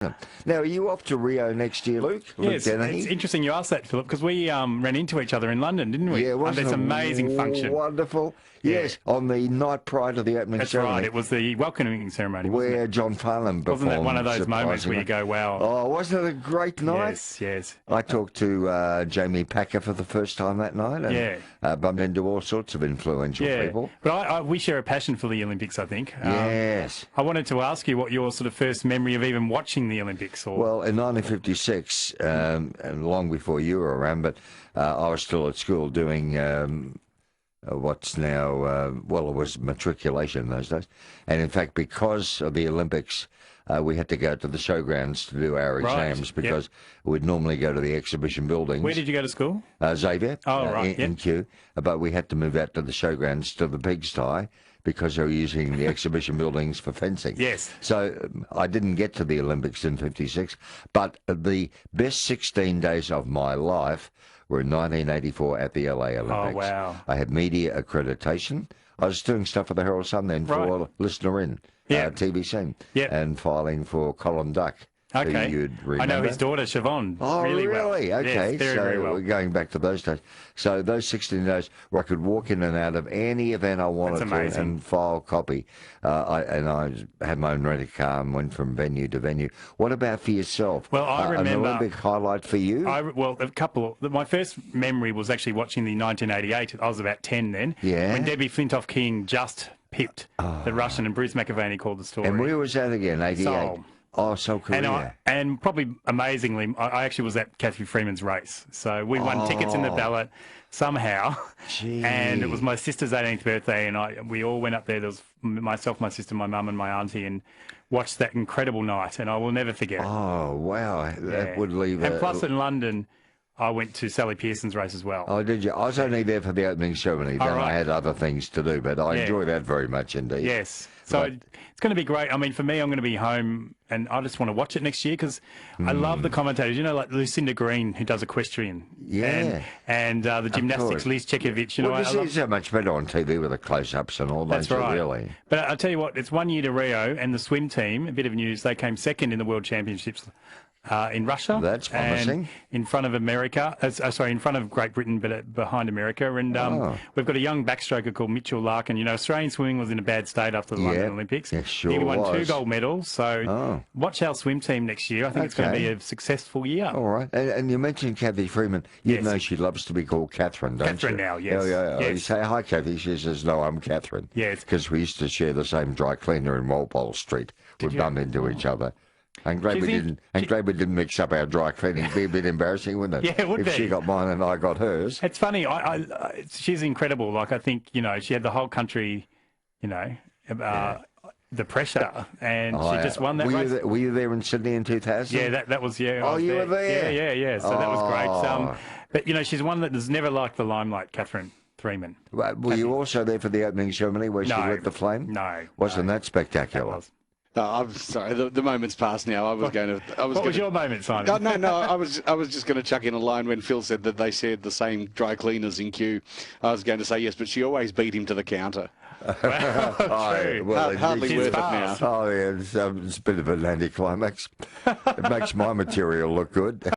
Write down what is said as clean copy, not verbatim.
Now, are you off to Rio next year, Luke? Yes, Dennehy? it's interesting you asked that, Philip, because we ran into each other in London, didn't we? Yeah, wasn't this it amazing function. Wonderful. Yeah. Yes, on the night prior to the opening That's ceremony. right. It was the welcoming ceremony, wasn't Where it? John Farnham performed. Wasn't that one of those moments where you go, wow? Oh, wasn't it a great night? Yes, yes. I talked to Jamie Packer for the first time that night and bumped into all sorts of influential people. But we share a passion for the Olympics, I think. Yes. I wanted to ask you what your sort of first memory of even watching the Olympics or... Well, in 1956, and long before you were around, but I was still at school doing what's now, well, it was matriculation in those days. And in fact, because of the Olympics, we had to go to the showgrounds to do our exams because we'd normally go to the exhibition buildings. Where did you go to school? Xavier, in Kew. But we had to move out to the showgrounds to the pigsty because they were using the exhibition buildings for fencing. Yes. So I didn't get to the Olympics in 56, but the best 16 days of my life were in 1984 at the LA Olympics. Oh, wow. I had media accreditation. I was doing stuff for the Herald Sun then for Listener In, TVC, and filing for Colin Duck. Okay. You'd I know his daughter, Siobhan, Oh, really well. Okay. Yes, very, so very well. we're going back to those days. So those 16 days where I could walk in and out of any event I wanted to and file copy. I had my own rent a car and went from venue to venue. What about for yourself? Well, I remember... An Olympic highlight for you? My first memory was actually watching the 1988. I was about 10 then. Yeah. When Debbie Flintoff-King just pipped the Russian, and Bruce McAvaney called the story. And where was that again, 88? Seoul. Oh, South Korea. And probably amazingly, I actually was at Cathy Freeman's race. So we won tickets in the ballot somehow. Gee. And it was my sister's 18th birthday, and we all went up there. There was myself, my sister, my mum, and my auntie, and watched that incredible night. And I will never forget it. Oh, wow. That would leave And plus in London, I went to Sally Pearson's race as well. Oh, did you? I was only there for the opening ceremony. Then I had other things to do, but I enjoy that very much indeed. Yes. So it's going to be great. I mean, for me, I'm going to be home, and I just want to watch it next year because I love the commentators. You know, like Lucinda Green, who does equestrian. Yeah. And the gymnastics, Liz Chekovich. You know, it's so much better on TV with the close-ups and all that. That's right. Really. But I'll tell you what, it's 1 year to Rio, and the swim team, a bit of news, they came second in the World Championships in Russia. That's promising. And in front of America, in front of Great Britain, but behind America. And we've got a young backstroker called Mitchell Larkin. You know, Australian swimming was in a bad state after the London Olympics. Yeah, sure he won was. 2 gold medals. So watch our swim team next year. I think it's going to be a successful year. All right. And you mentioned Cathy Freeman. You know she loves to be called Catherine, don't Catherine you? now, yes. Yeah. You say, hi, Cathy. She says, no, I'm Catherine. Yes. Because we used to share the same dry cleaner in Walpole Street. We'd bump into each other. I'm glad we didn't mix up our dry cleaning. It'd be a bit embarrassing, wouldn't it? Yeah, it would be. If she got mine and I got hers. It's funny. She's incredible. Like, I think, you know, she had the whole country, you know, the pressure, and she just won that race. Were you there in Sydney in 2000? Yeah, that was, Oh, you were there? Yeah. So that was great. But, you know, she's one that has never liked the limelight, Catherine Freeman. Were you also there for the opening ceremony where she lit the flame? No. Wasn't that spectacular? That was. I'm sorry. The moment's passed now. What was your moment, Simon? No. I was just going to chuck in a line when Phil said that they shared the same dry cleaners in Kew. I was going to say yes, but she always beat him to the counter. True. Hardly worth it now. Oh, yeah, it's a bit of an anticlimax. It makes my material look good.